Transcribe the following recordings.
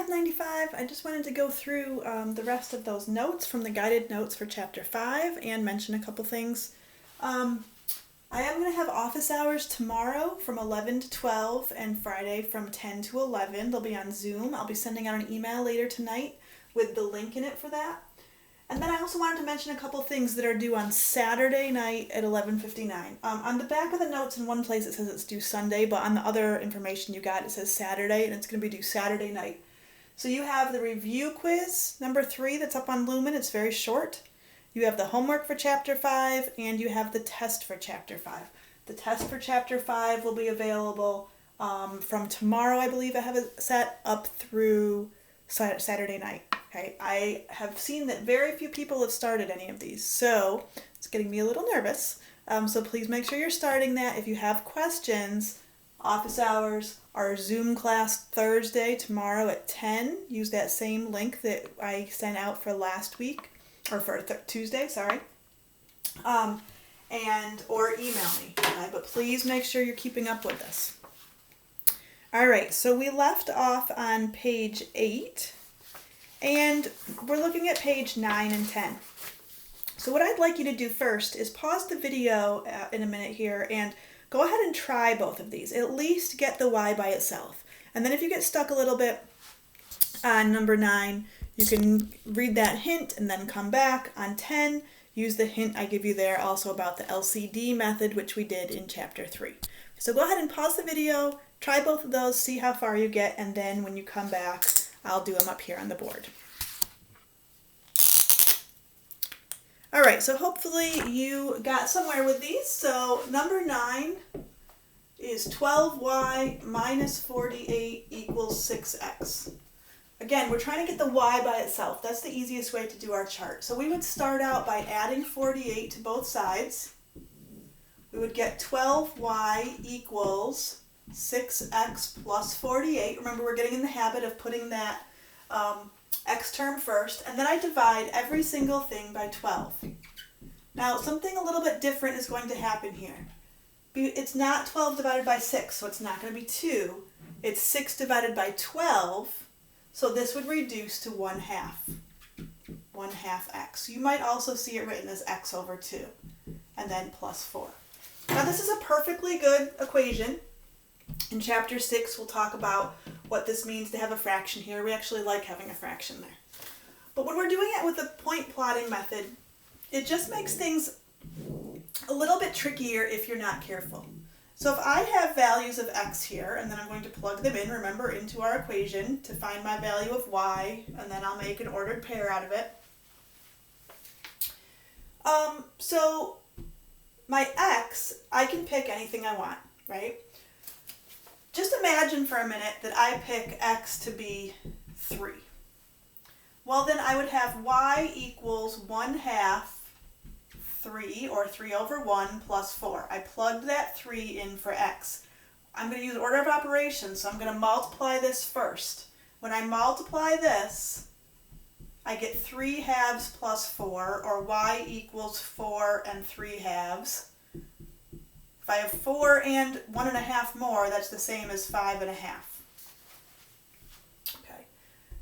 595, I just wanted to go through the rest of those notes from the guided notes for Chapter 5 and mention a couple things. I am going to have office hours tomorrow from 11 to 12 and Friday from 10 to 11. They'll be on Zoom. I'll be sending out an email later tonight with the link in it for that. And then I also wanted to mention a couple things that are due on Saturday night at 11:59. On the back of the notes in one place it says it's due Sunday, but on the other information you got it says Saturday, and it's going to be due Saturday night. So you have the review quiz, number 3, that's up on Lumen. It's very short. You have the homework for Chapter 5, and you have the test for Chapter 5. The test for Chapter 5 will be available from tomorrow, I believe I have it set, up through Saturday night. Okay, I have seen that very few people have started any of these, so it's getting me a little nervous. So please make sure you're starting that. If you have questions, office hours, our Zoom class Thursday, tomorrow at 10. Use that same link that I sent out for last week, or for Tuesday, sorry. Or email me, okay? But please make sure you're keeping up with this. All right, so we left off on page 8. And we're looking at page 9 and 10. So what I'd like you to do first is pause the video in a minute here and go ahead and try both of these. At least get the y by itself. And then if you get stuck a little bit on number 9, you can read that hint and then come back. On 10, use the hint I give you there also about the LCD method, which we did in Chapter 3. So go ahead and pause the video, try both of those, see how far you get, and then when you come back, I'll do them up here on the board. All right, so hopefully you got somewhere with these. So number 9 is 12y minus 48 equals 6x. Again, we're trying to get the y by itself. That's the easiest way to do our chart. So we would start out by adding 48 to both sides. We would get 12y equals 6x plus 48. Remember, we're getting in the habit of putting that x term first, and then I divide every single thing by 12. Now, something a little bit different is going to happen here. It's not 12 divided by 6, so it's not going to be 2. It's 6 divided by 12, so this would reduce to 1/2. 1/2 x. You might also see it written as x over 2, and then plus 4. Now, this is a perfectly good equation. In Chapter 6, we'll talk about what this means to have a fraction here. We actually like having a fraction there. But when we're doing it with the point plotting method, it just makes things a little bit trickier if you're not careful. So if I have values of x here, and then I'm going to plug them in, remember, into our equation to find my value of y, and then I'll make an ordered pair out of it. So my x, I can pick anything I want, right? Just imagine for a minute that I pick x to be 3. Well, then I would have y equals 1/2 3, or 3 over 1 plus 4. I plugged that 3 in for x. I'm going to use order of operations, so I'm going to multiply this first. When I multiply this, I get 3/2 plus 4, or y equals 4 and 3/2. If I have 4 and 1.5 more, that's the same as 5.5. Okay.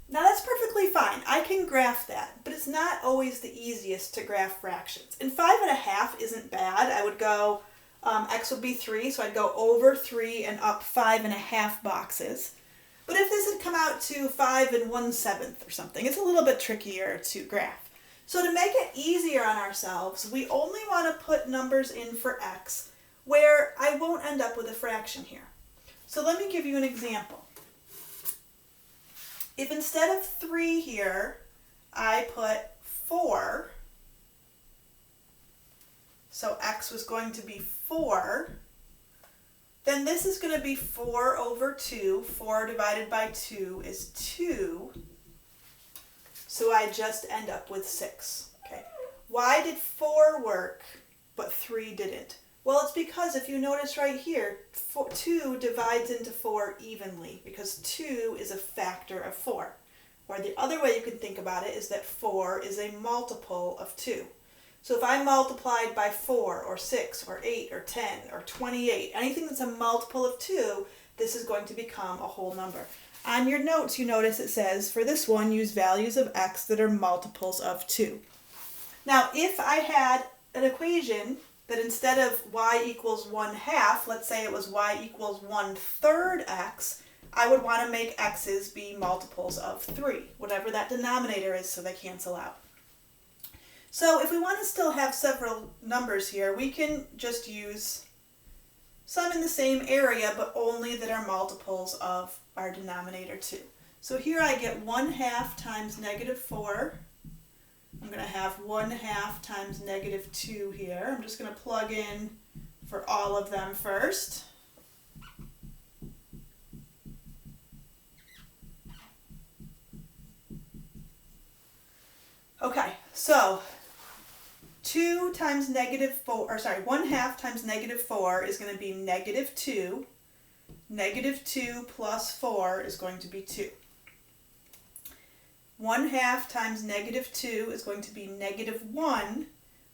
Now that's perfectly fine. I can graph that, but it's not always the easiest to graph fractions. And 5.5 isn't bad. I would go, x would be 3, so I'd go over 3 and up 5.5 boxes. But if this had come out to 5 1/7 or something, it's a little bit trickier to graph. So to make it easier on ourselves, we only want to put numbers in for x where I won't end up with a fraction here. So let me give you an example. If instead of 3 here, I put 4, so x was going to be 4, then this is going to be 4 over 2. 4 divided by 2 is 2, so I just end up with 6. Okay. Why did 4 work, but 3 didn't? Well, it's because if you notice right here, 2 divides into 4 evenly, because 2 is a factor of 4. Or the other way you can think about it is that 4 is a multiple of 2. So if I multiplied by 4 or 6 or 8 or 10 or 28, anything that's a multiple of 2, this is going to become a whole number. On your notes, you notice it says, for this one, use values of x that are multiples of 2. Now, if I had an equation that instead of y equals 1/2, let's say it was y equals 1/3 x, I would want to make x's be multiples of 3, whatever that denominator is, so they cancel out. So if we want to still have several numbers here, we can just use some in the same area, but only that are multiples of our denominator 2. So here I get 1/2 times -4. I'm going to have 1/2 times -2 here. I'm just going to plug in for all of them first. Okay, so 2 times -4, or sorry, 1/2 times -4 is going to be -2. -2 plus 4 is going to be 2. 1/2 times -2 is going to be -1.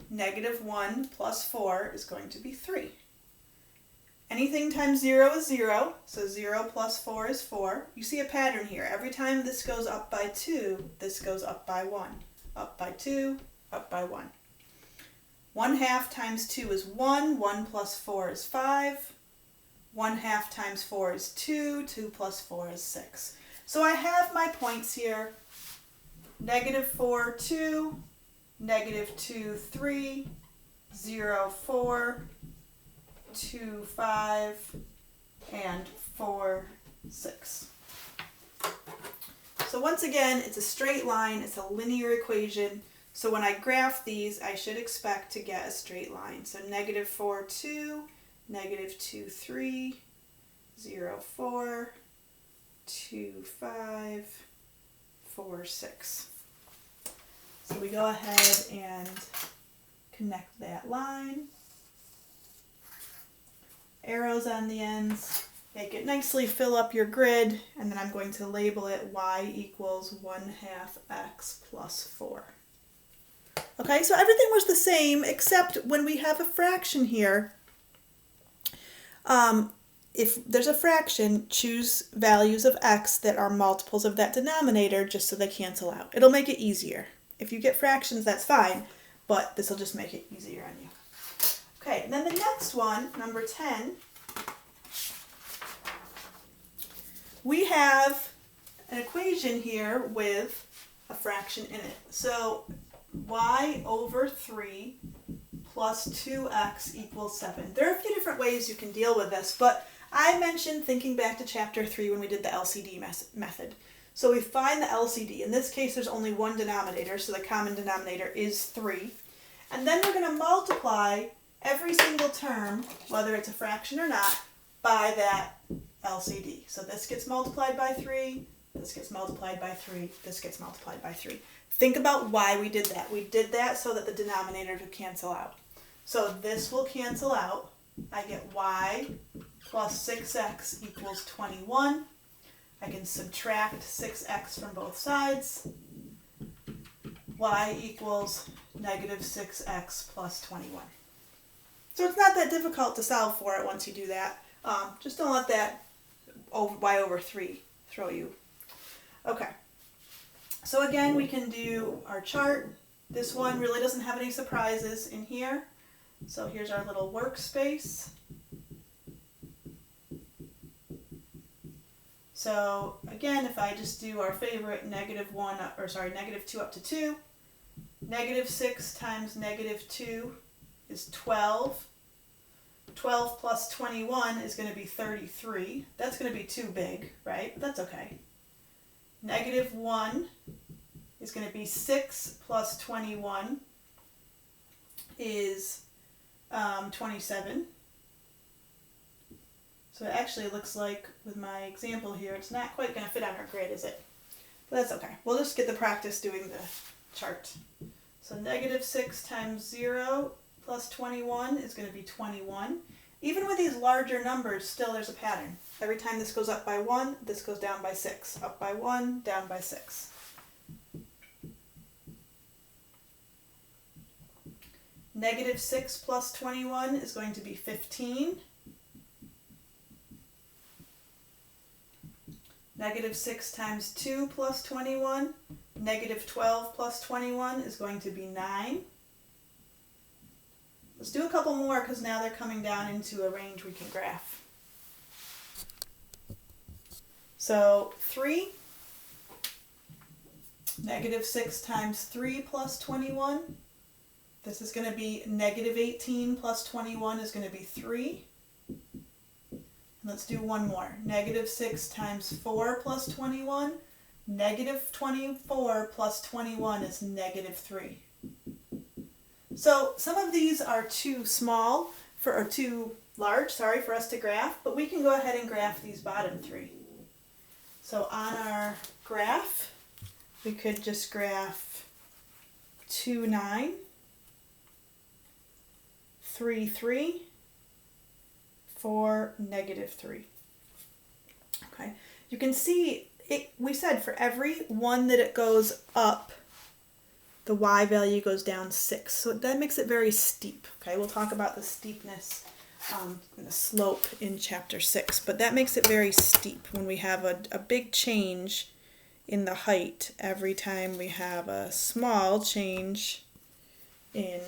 -1 plus 4 is going to be 3. Anything times 0 is 0, so 0 plus 4 is 4. You see a pattern here. Every time this goes up by 2, this goes up by 1. Up by 2, up by 1. 1/2 times 2 is 1. 1 plus 4 is 5. 1/2 times 4 is 2. 2 plus 4 is 6. So I have my points here. -4, 2. -2, 3. 0, 4. 2, 5. And 4, 6. So once again, it's a straight line. It's a linear equation. So when I graph these, I should expect to get a straight line. So -4, 2. -2, 3. 0, 4. 2, 5. 4, 6. So we go ahead and connect that line. Arrows on the ends. Make it nicely fill up your grid, and then I'm going to label it y equals 1/2 x plus 4. Okay, so everything was the same except when we have a fraction here. If there's a fraction, choose values of x that are multiples of that denominator just so they cancel out. It'll make it easier. If you get fractions, that's fine, but this will just make it easier on you. Okay, and then the next one, number 10, we have an equation here with a fraction in it. So y over 3 plus 2x equals 7. There are a few different ways you can deal with this, but I mentioned thinking back to chapter 3 when we did the LCD method. So we find the LCD. In this case, there's only one denominator, so the common denominator is 3. And then we're going to multiply every single term, whether it's a fraction or not, by that LCD. So this gets multiplied by 3, this gets multiplied by 3, this gets multiplied by 3. Think about why we did that. We did that so that the denominator would cancel out. So this will cancel out. I get y plus 6x equals 21. I can subtract 6x from both sides. Y equals -6x plus 21. So it's not that difficult to solve for it once you do that. Just don't let that y over 3 throw you. Okay. So again, we can do our chart. This one really doesn't have any surprises in here. So here's our little workspace. So again, if I just do our favorite -2 up to 2, -6 times -2 is 12. 12 plus 21 is going to be 33. That's going to be too big, right? But that's okay. -1 is going to be 6 plus 21 is 27. So it actually looks like, with my example here, it's not quite going to fit on our grid, is it? But that's okay. We'll just get the practice doing the chart. So -6 times 0 plus 21 is going to be 21. Even with these larger numbers, still there's a pattern. Every time this goes up by 1, this goes down by 6. Up by 1, down by 6. -6 plus 21 is going to be 15. Negative 6 times 2 plus 21. Negative 12 plus 21 is going to be 9. Let's do a couple more because now they're coming down into a range we can graph. So 3. Negative 6 times 3 plus 21. This is going to be negative 18 plus 21 is going to be 3. Let's do one more. Negative 6 times 4 plus 21. Negative 24 plus 21 is negative 3. So some of these are too large for us to graph, but we can go ahead and graph these bottom 3. So on our graph, we could just graph 2, 9, 3, 3, 4, negative 3. Okay, you can see we said for every one that it goes up, the y value goes down 6. So that makes it very steep. Okay, we'll talk about the steepness and the slope in chapter 6, but that makes it very steep when we have a big change in the height every time we have a small change in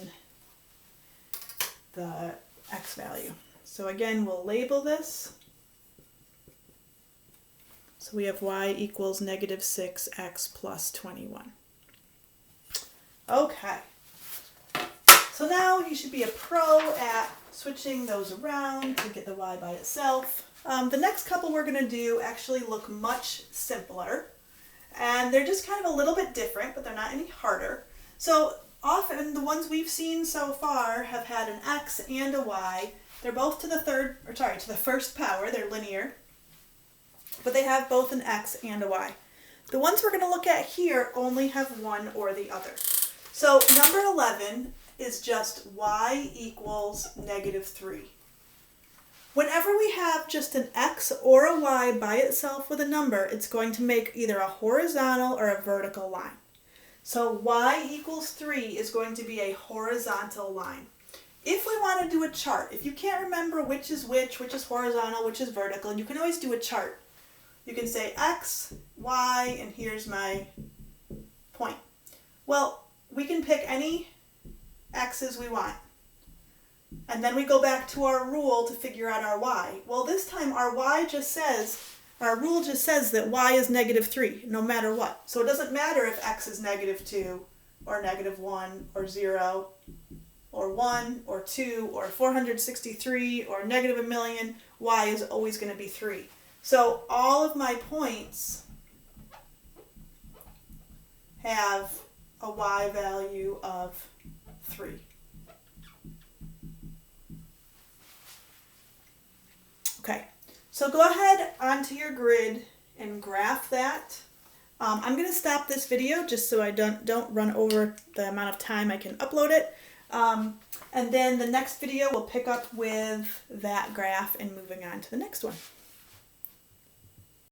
the x value. So again, we'll label this. So we have y equals negative 6x plus 21. Okay. So now you should be a pro at switching those around to get the y by itself. The next couple we're going to do actually look much simpler. And they're just kind of a little bit different, but they're not any harder. So often the ones we've seen so far have had an x and a y. They're both to the first power. They're linear. But they have both an x and a y. The ones we're going to look at here only have one or the other. So number 11 is just y equals negative 3. Whenever we have just an x or a y by itself with a number, it's going to make either a horizontal or a vertical line. So y equals 3 is going to be a horizontal line. If we want to do a chart, if you can't remember which is horizontal, which is vertical, you can always do a chart. You can say x, y, and here's my point. Well, we can pick any x's we want. And then we go back to our rule to figure out our y. Well, this time our rule just says that y is negative 3, no matter what. So it doesn't matter if x is negative 2, or negative 1, or 0, or 1, or 2, or 463, or negative 1,000,000, y is always going to be 3. So all of my points have a y value of 3. Okay, so go ahead onto your grid and graph that. I'm going to stop this video just so I don't run over the amount of time I can upload it. And then the next video we'll pick up with that graph and moving on to the next one.